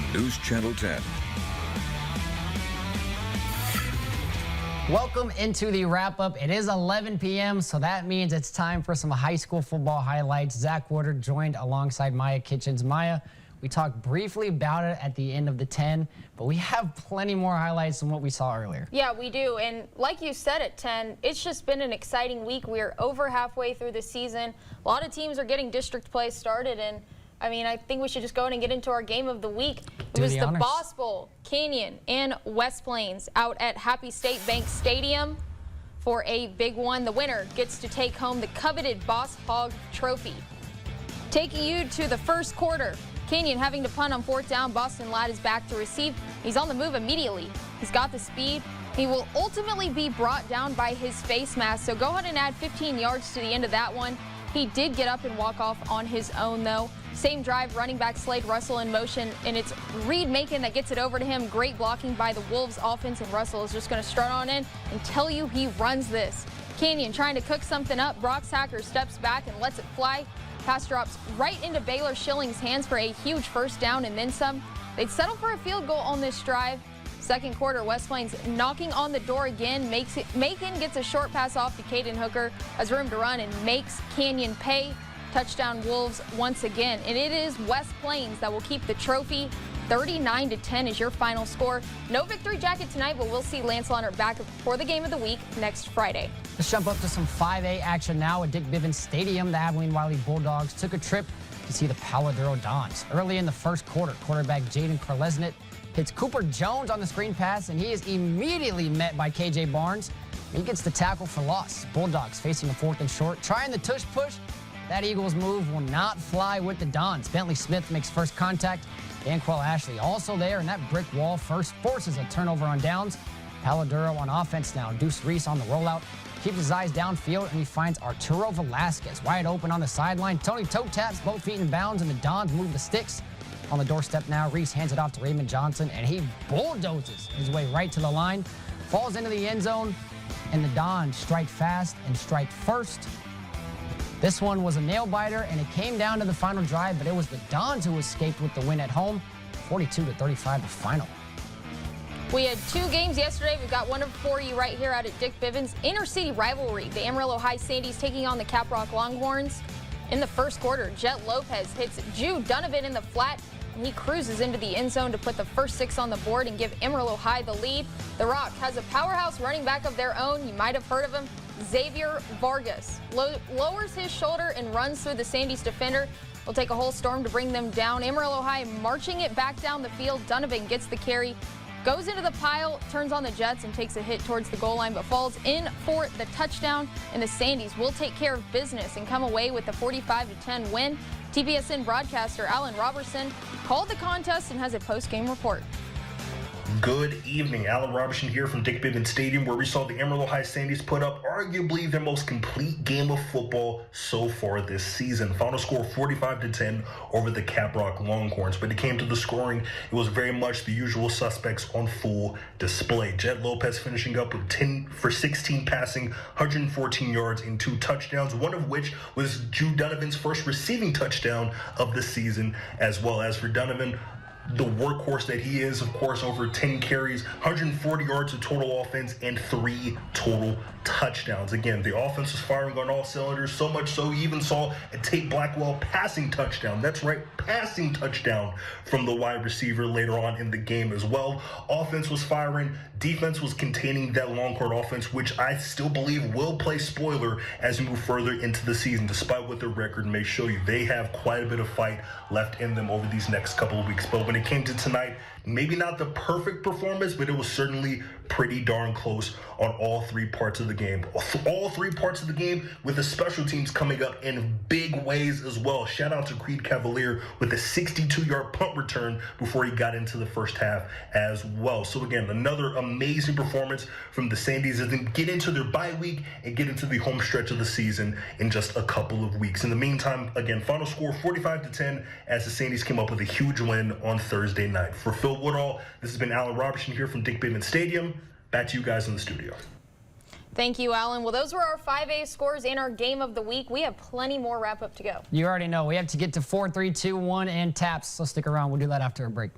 on News Channel 10. Welcome into the wrap-up. It is 11 p.m., so that means it's time for some high school football highlights. Zach Woodard joined alongside Maya Kitchens. Maya, we talked briefly about it at the end of the 10, but we have plenty more highlights than what we saw earlier. Yeah, we do. And like you said at 10, it's just been an exciting week. We're over halfway through the season. A lot of teams are getting district play started, and I think we should just go ahead and get into our game of the week. It was the Boss Bowl, Canyon and West Plains out at Happy State Bank Stadium for a big one. The winner gets to take home the coveted Boss Hog Trophy. Taking you to the first quarter, Canyon having to punt on 4th down. Boston Ladd is back to receive. He's on the move immediately. He's got the speed. He will ultimately be brought down by his face mask, so go ahead and add 15 yards to the end of that one. He did get up and walk off on his own, though. Same drive, running back Slade Russell in motion, and it's Reed Macon that gets it over to him. Great blocking by the Wolves offense, and Russell is just going to strut on in and tell you he runs this. Canyon trying to cook something up. Brock Hacker steps back and lets it fly. Pass drops right into Baylor Schilling's hands for a huge first down and then some. They'd settle for a field goal on this drive. Second quarter, West Plains knocking on the door again. Macon gets a short pass off to Caden Hooker, has room to run and makes Canyon pay. Touchdown Wolves once again. And it is West Plains that will keep the trophy. 39-10 is your final score. No victory jacket tonight, but we'll see Lance Leonard back for the game of the week next Friday. Let's jump up to some 5A action now at Dick Bivens Stadium. The Abilene Wiley Bulldogs took a trip to see the Palo Duro Dons. Early in the first quarter, quarterback Jaden Karlesnit hits Cooper Jones on the screen pass, and he is immediately met by KJ Barnes. He gets the tackle for loss. Bulldogs facing a 4th and short, trying the tush push. That Eagles move will not fly with the Dons. Bentley Smith makes first contact. Danquel Ashley also there, and that brick wall first forces a turnover on downs. Palo Duro on offense now. Deuce Reese on the rollout. Keeps his eyes downfield, and he finds Arturo Velasquez wide open on the sideline. Tony toe taps both feet in bounds, and the Dons move the sticks. On the doorstep now, Reese hands it off to Raymond Johnson, and he bulldozes his way right to the line. Falls into the end zone, and the Dons strike fast and strike first. This one was a nail-biter, and it came down to the final drive, but it was the Dons who escaped with the win at home. 42-35 the final. We had 2 games yesterday. We've got one for you right here out at Dick Bivens. Inter-city rivalry. The Amarillo High Sandies taking on the Caprock Longhorns. In the first quarter, Jet Lopez hits Jude Donovan in the flat, and he cruises into the end zone to put the first 6 on the board and give Amarillo High the lead. The Rock has a powerhouse running back of their own. You might have heard of him. Xavier Vargas lowers his shoulder and runs through the Sandies defender. Will take a whole storm to bring them down. Amarillo High marching it back down the field. Donovan gets the carry, goes into the pile, turns on the Jets and takes a hit towards the goal line, but falls in for the touchdown. And the Sandies will take care of business and come away with a 45-10 win. TPSN broadcaster Alan Robertson called the contest and has a post-game report. Good evening. Alan Robertson here from Dick Bivens Stadium, where we saw the Amarillo High Sandies put up arguably their most complete game of football so far this season. Final score 45-10 over the Caprock Longhorns. When it came to the scoring, it was very much the usual suspects on full display. Jet Lopez finishing up with 10 for 16 passing, 114 yards and 2 touchdowns, one of which was Jude Donovan's first receiving touchdown of the season. As well as for Donovan, the workhorse that he is, of course, over 10 carries, 140 yards of total offense, and 3 total touchdowns. Again, the offense was firing on all cylinders, so much so you even saw a Tate Blackwell passing touchdown. That's right, passing touchdown from the wide receiver later on in the game as well. Offense was firing. Defense was containing that Longhorn offense, which I still believe will play spoiler as we move further into the season, despite what their record may show you. They have quite a bit of fight left in them over these next couple of weeks. But when it came to tonight, maybe not the perfect performance, but it was certainly pretty darn close on all 3 parts of the game. All 3 parts of the game, with the special teams coming up in big ways as well. Shout out to Creed Cavalier with a 62-yard punt return before he got into the first half as well. So again, another amazing performance from the Sandies as they get into their bye week and get into the home stretch of the season in just a couple of weeks. In the meantime, again, final score 45-10 as the Sandies came up with a huge win on Thursday night. For Phil Woodall, this has been Alan Robertson here from Dick Bivens Stadium. Back to you guys in the studio. Thank you, Alan. Well, those were our 5A scores and our game of the week. We have plenty more wrap-up to go. You already know. We have to get to 4, 3, 2, 1 and taps, so stick around. We'll do that after a break.